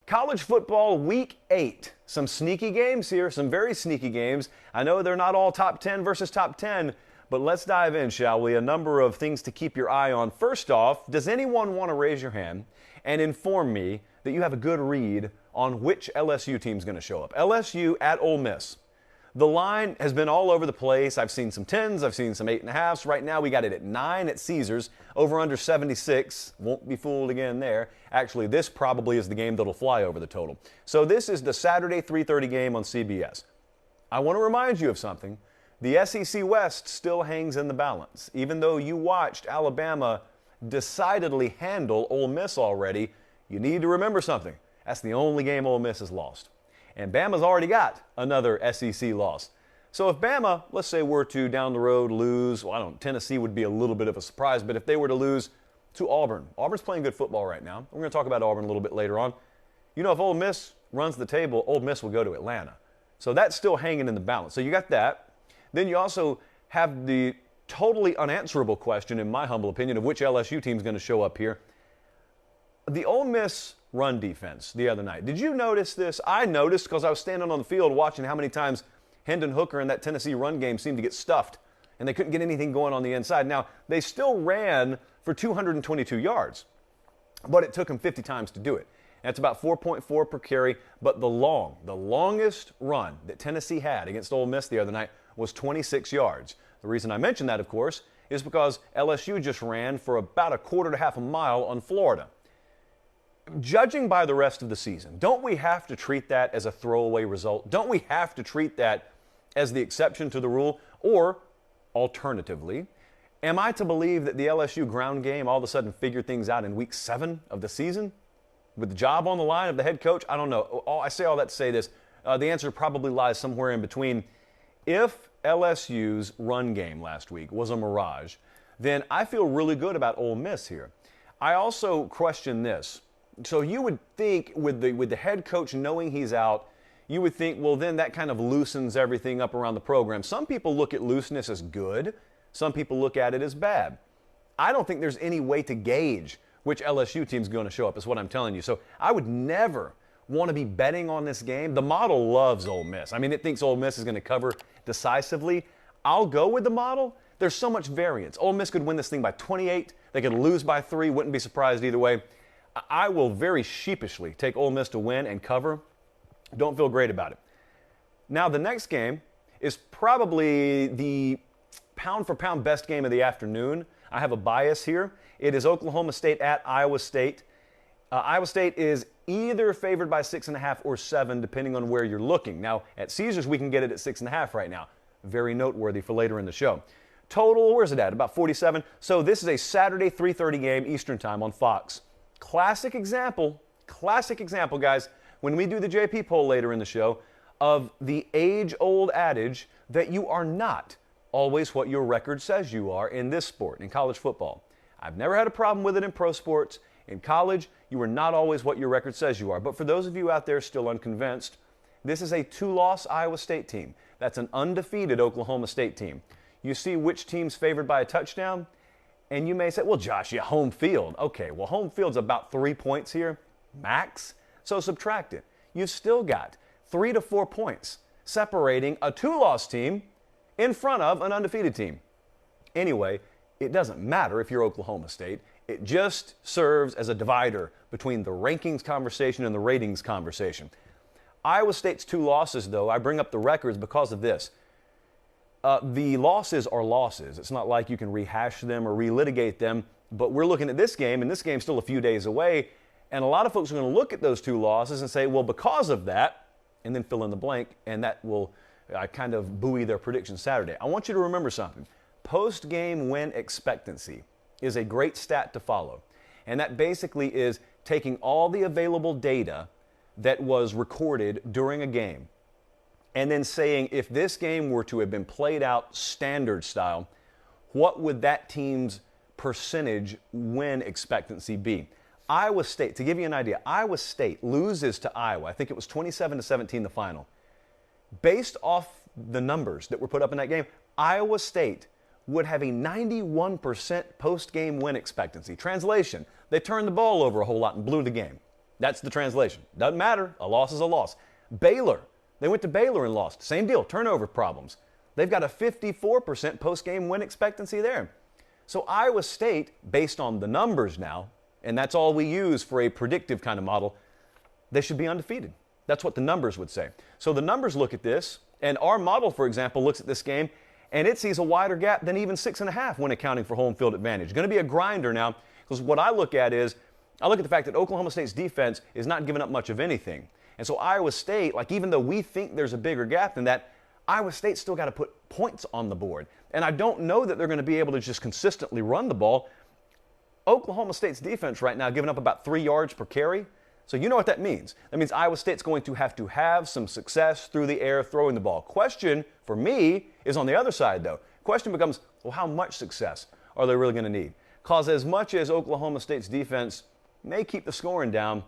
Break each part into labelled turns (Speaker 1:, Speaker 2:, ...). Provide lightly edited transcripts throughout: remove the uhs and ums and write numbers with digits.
Speaker 1: College football week 8. Some sneaky games here, some very sneaky games. I know they're not all top 10 versus top 10, but let's dive in, shall we? A number of things to keep your eye on. First off, does anyone want to raise your hand and inform me that you have a good read on which LSU team is going to show up? LSU at Ole Miss. The line has been all over the place. I've seen some 10s. I've seen some 8.5s. Right now we got it at 9 at Caesars. Over under 76. Won't be fooled again there. Actually, this probably is the game that'll fly over the total. So this is the Saturday 3:30 game on CBS. I want to remind you of something. The SEC West still hangs in the balance. Even though you watched Alabama decidedly handle Ole Miss already, you need to remember something. That's the only game Ole Miss has lost. And Bama's already got another SEC loss. So if Bama, let's say, were to down the road lose, Tennessee would be a little bit of a surprise, but if they were to lose to Auburn, Auburn's playing good football right now. We're going to talk about Auburn a little bit later on. You know, if Ole Miss runs the table, Ole Miss will go to Atlanta. So that's still hanging in the balance. So you got that. Then you also have the totally unanswerable question, in my humble opinion, of which LSU team is going to show up here. The Ole Miss run defense the other night. Did you notice this? I noticed because I was standing on the field watching how many times Hendon Hooker and that Tennessee run game seemed to get stuffed, and they couldn't get anything going on the inside. Now, they still ran for 222 yards, but it took them 50 times to do it. That's about 4.4 per carry, but the longest run that Tennessee had against Ole Miss the other night was 26 yards. The reason I mention that, of course, is because LSU just ran for about a quarter to half a mile on Florida. Judging by the rest of the season, don't we have to treat that as a throwaway result? Don't we have to treat that as the exception to the rule? Or, alternatively, am I to believe that the LSU ground game all of a sudden figured things out in week 7 of the season? With the job on the line of the head coach? I don't know. I say all that to say this. The answer probably lies somewhere in between. If LSU's run game last week was a mirage, then I feel really good about Ole Miss here. I also question this. So you would think with the head coach knowing he's out, you would think, well, then that kind of loosens everything up around the program. Some people look at looseness as good. Some people look at it as bad. I don't think there's any way to gauge which LSU team's going to show up, is what I'm telling you. So I would never want to be betting on this game. The model loves Ole Miss. I mean, it thinks Ole Miss is going to cover decisively. I'll go with the model. There's so much variance. Ole Miss could win this thing by 28. They could lose by 3. Wouldn't be surprised either way. I will very sheepishly take Ole Miss to win and cover. Don't feel great about it. Now, the next game is probably the pound-for-pound best game of the afternoon. I have a bias here. It is Oklahoma State at Iowa State. Iowa State is either favored by 6.5 or 7, depending on where you're looking. Now, at Caesars, we can get it at 6.5 right now. Very noteworthy for later in the show. Total, where's it at? About 47. So this is a Saturday 3:30 game Eastern time on Fox. Classic example, guys, when we do the JP poll later in the show, of the age-old adage that you are not always what your record says you are in this sport, in college football. I've never had a problem with it in pro sports. In college, you are not always what your record says you are. But for those of you out there still unconvinced, this is a 2-loss Iowa State team. That's an undefeated Oklahoma State team. You see which team's favored by a touchdown? And you may say, well, Josh, yeah, home field. Okay, well, home field's about 3 points here, max. So subtract it. You've still got 3 to 4 points separating a 2-loss team in front of an undefeated team. Anyway, it doesn't matter if you're Oklahoma State. It just serves as a divider between the rankings conversation and the ratings conversation. Iowa State's 2 losses, though, I bring up the records because of this. The losses are losses. It's not like you can rehash them or relitigate them, but we're looking at this game, and this game's still a few days away, and a lot of folks are going to look at those 2 losses and say, well, because of that, and then fill in the blank, and that will kind of buoy their prediction Saturday. I want you to remember something. Post-game win expectancy is a great stat to follow, and that basically is taking all the available data that was recorded during a game and then saying, if this game were to have been played out standard style, what would that team's percentage win expectancy be? Iowa State, to give you an idea, Iowa State loses to Iowa. I think it was 27-17 the final. Based off the numbers that were put up in that game, Iowa State would have a 91% post-game win expectancy. Translation, they turned the ball over a whole lot and blew the game. That's the translation. Doesn't matter. A loss is a loss. Baylor. They went to Baylor and lost. Same deal. Turnover problems. They've got a 54% post-game win expectancy there. So Iowa State, based on the numbers now, and that's all we use for a predictive kind of model, they should be undefeated. That's what the numbers would say. So the numbers look at this, and our model, for example, looks at this game, and it sees a wider gap than even 6.5 when accounting for home field advantage. Going to be a grinder now, because what I look at is, I look at the fact that Oklahoma State's defense is not giving up much of anything. And so Iowa State, like even though we think there's a bigger gap than that, Iowa State's still got to put points on the board. And I don't know that they're going to be able to just consistently run the ball. Oklahoma State's defense right now giving up about 3 yards per carry. So you know what that means. That means Iowa State's going to have some success through the air throwing the ball. Question for me is on the other side, though. Question becomes, well, how much success are they really going to need? Because as much as Oklahoma State's defense may keep the scoring down,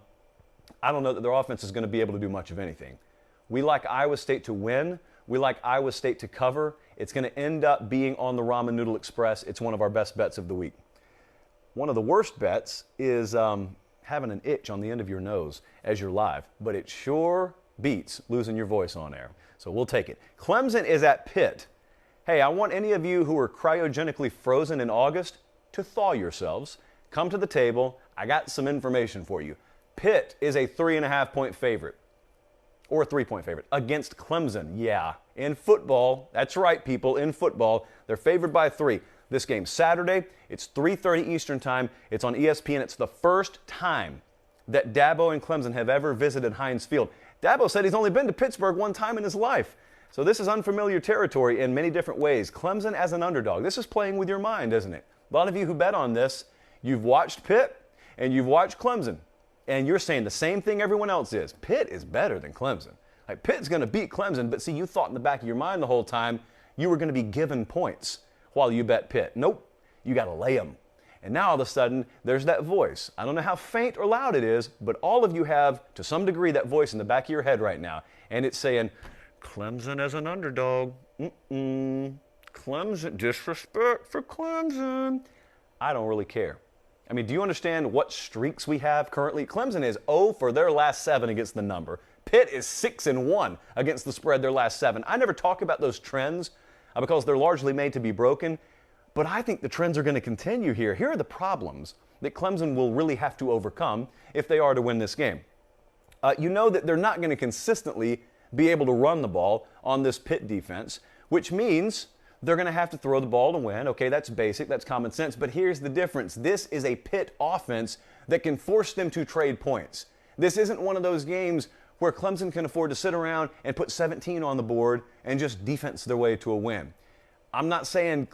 Speaker 1: I don't know that their offense is going to be able to do much of anything. We like Iowa State to win. We like Iowa State to cover. It's going to end up being on the Ramen Noodle Express. It's one of our best bets of the week. One of the worst bets is having an itch on the end of your nose as you're live, but it sure beats losing your voice on air. So we'll take it. Clemson is at Pitt. Hey, I want any of you who are cryogenically frozen in August to thaw yourselves. Come to the table. I got some information for you. Pitt is a 3.5-point favorite, or a 3-point favorite, against Clemson. Yeah, in football, that's right, people, in football, they're favored by 3. This game's Saturday. It's 3:30 Eastern Time. It's on ESPN. It's the first time that Dabo and Clemson have ever visited Heinz Field. Dabo said he's only been to Pittsburgh one time in his life. So this is unfamiliar territory in many different ways. Clemson as an underdog. This is playing with your mind, isn't it? A lot of you who bet on this, you've watched Pitt and you've watched Clemson. And you're saying the same thing everyone else is. Pitt is better than Clemson. Like, Pitt's going to beat Clemson, but see, you thought in the back of your mind the whole time you were going to be given points while you bet Pitt. Nope, you got to lay them. And now all of a sudden, there's that voice. I don't know how faint or loud it is, but all of you have, to some degree, that voice in the back of your head right now. And it's saying, Clemson as an underdog. Clemson, disrespect for Clemson. I don't really care. I mean, do you understand what streaks we have currently? Clemson is 0 for their last 7 against the number. Pitt is 6-1 against the spread their last 7. I never talk about those trends because they're largely made to be broken, but I think the trends are going to continue here. Here are the problems that Clemson will really have to overcome if they are to win this game. You know that they're not going to consistently be able to run the ball on this Pitt defense, which means they're going to have to throw the ball to win. Okay, that's basic, that's common sense, but here's the difference. This is a Pitt offense that can force them to trade points. This isn't one of those games where Clemson can afford to sit around and put 17 on the board and just defense their way to a win. I'm not saying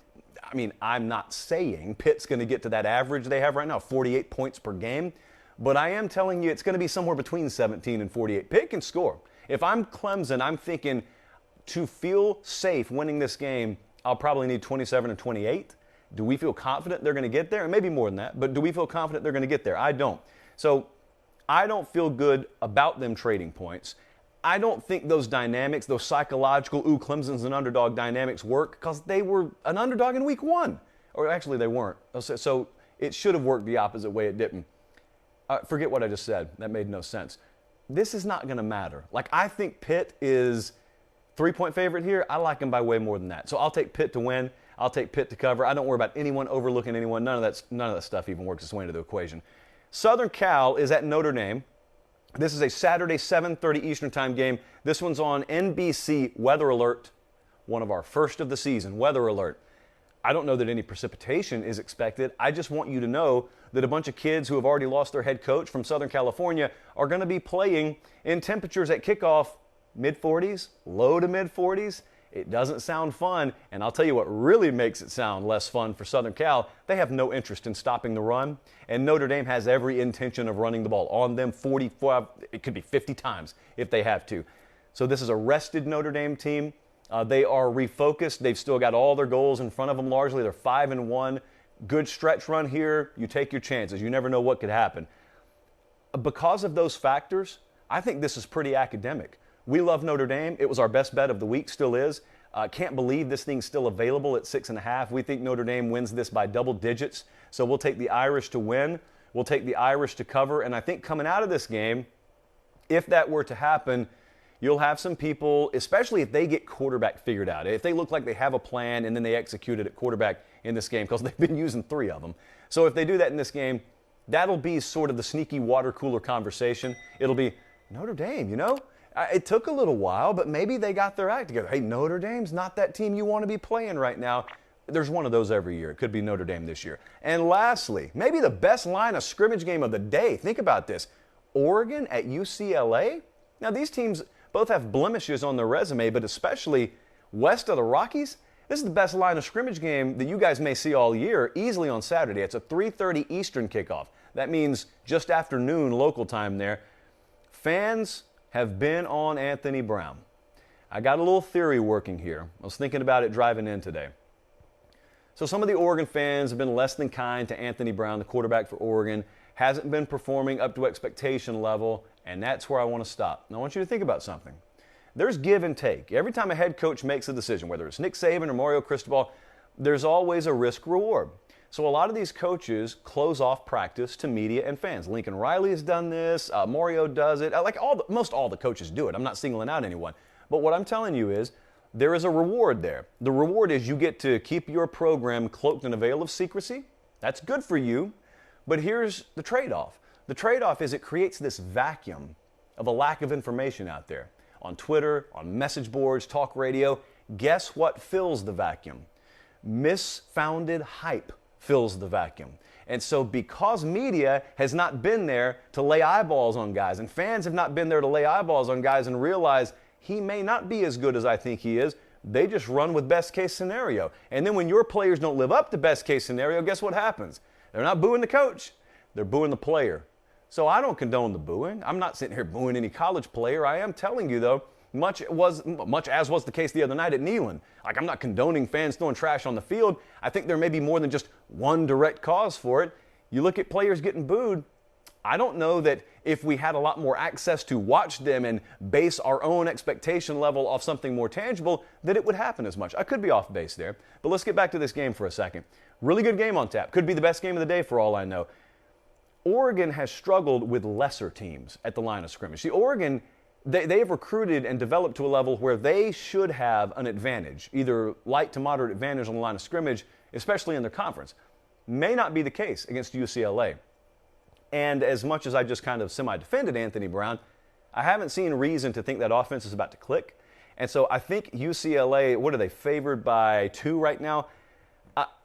Speaker 1: Pitt's going to get to that average they have right now, 48 points per game, but I am telling you it's going to be somewhere between 17 and 48. Pitt can score. If I'm Clemson, I'm thinking to feel safe winning this game, I'll probably need 27 and 28. Do we feel confident they're going to get there? And maybe more than that, but do we feel confident they're going to get there? I don't. So I don't feel good about them trading points. I don't think those dynamics, those psychological, Clemson's an underdog dynamics work because they were an underdog in week 1. Or actually, they weren't. So it should have worked the opposite way. It didn't. Forget what I just said. That made no sense. This is not going to matter. Like, I think Pitt is 3-point favorite here. I like them by way more than that. So I'll take Pitt to win. I'll take Pitt to cover. I don't worry about anyone overlooking anyone. None of that stuff even works its way into the equation. Southern Cal is at Notre Dame. This is a Saturday 7:30 Eastern Time game. This one's on NBC. Weather alert. One of our first of the season. Weather alert. I don't know that any precipitation is expected. I just want you to know that a bunch of kids who have already lost their head coach from Southern California are going to be playing in temperatures at kickoff mid-40s, low to mid-40s. It doesn't sound fun, and I'll tell you what really makes it sound less fun for Southern Cal. They have no interest in stopping the run, and Notre Dame has every intention of running the ball on them 45, it could be 50 times if they have to. So this is a rested Notre Dame team. They are refocused. They've still got all their goals in front of them largely. They're 5-1. Good stretch run here. You take your chances. You never know what could happen. Because of those factors, I think this is pretty academic. We love Notre Dame. It was our best bet of the week, still is. Can't believe this thing's still available at 6.5. We think Notre Dame wins this by double digits, so we'll take the Irish to win. will take the Irish to cover. And I think coming out of this game, if that were to happen, you'll have some people, especially if they get quarterback figured out, if they look like they have a plan and then they execute it at quarterback in this game, because they've been using 3 of them. So if they do that in this game, that'll be sort of the sneaky water cooler conversation. It'll be, Notre Dame, you know, it took a little while, but maybe they got their act together. Hey, Notre Dame's not that team you want to be playing right now. There's one of those every year. It could be Notre Dame this year. And lastly, maybe the best line of scrimmage game of the day. Think about this. Oregon at UCLA. Now, these teams both have blemishes on their resume, but especially west of the Rockies, this is the best line of scrimmage game that you guys may see all year, easily on Saturday. It's a 3:30 Eastern kickoff. That means just after noon local time there. Fans have been on Anthony Brown. I got a little theory working here. I was thinking about it driving in today. So some of the Oregon fans have been less than kind to Anthony Brown, the quarterback for Oregon. Hasn't been performing up to expectation level, and that's where I want to stop. Now, I want you to think about something. There's give and take. Every time a head coach makes a decision, whether it's Nick Saban or Mario Cristobal, there's always a risk-reward. So a lot of these coaches close off practice to media and fans. Lincoln Riley has done this. Mario does it. Most all the coaches do it. I'm not singling out anyone. But what I'm telling you is there is a reward there. The reward is you get to keep your program cloaked in a veil of secrecy. That's good for you. But here's the trade-off. The trade-off is it creates this vacuum of a lack of information out there. On Twitter, on message boards, talk radio. Guess what fills the vacuum? Misfounded hype fills the vacuum. And so because media has not been there to lay eyeballs on guys, and fans have not been there to lay eyeballs on guys and realize he may not be as good as I think he is, they just run with best case scenario. And then when your players don't live up to best case scenario, guess what happens? They're not booing the coach, they're booing the player. So I don't condone the booing. I'm not sitting here booing any college player. I am telling you, though, much as was the case the other night at Neyland. Like, I'm not condoning fans throwing trash on the field. I think there may be more than just one direct cause for it. You look at players getting booed. I don't know that if we had a lot more access to watch them and base our own expectation level off something more tangible, that it would happen as much. I could be off base there. But let's get back to this game for a second. Really good game on tap. Could be the best game of the day for all I know. Oregon has struggled with lesser teams at the line of scrimmage. See, Oregon, they've recruited and developed to a level where they should have an advantage, either light to moderate advantage on the line of scrimmage, especially in their conference. May not be the case against UCLA. And as much as I just kind of semi-defended Anthony Brown, I haven't seen reason to think that offense is about to click. And so I think UCLA, what are they, favored by 2 right now?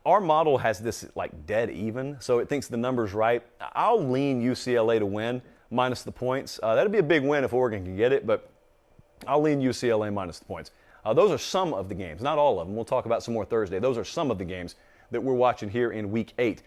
Speaker 1: Our model has this like dead even, so it thinks the number's right. I'll lean UCLA to win, minus the points. That'd be a big win if Oregon can get it, but I'll lean UCLA minus the points. Those are some of the games, not all of them. We'll talk about some more Thursday. Those are some of the games that we're watching here in Week 8.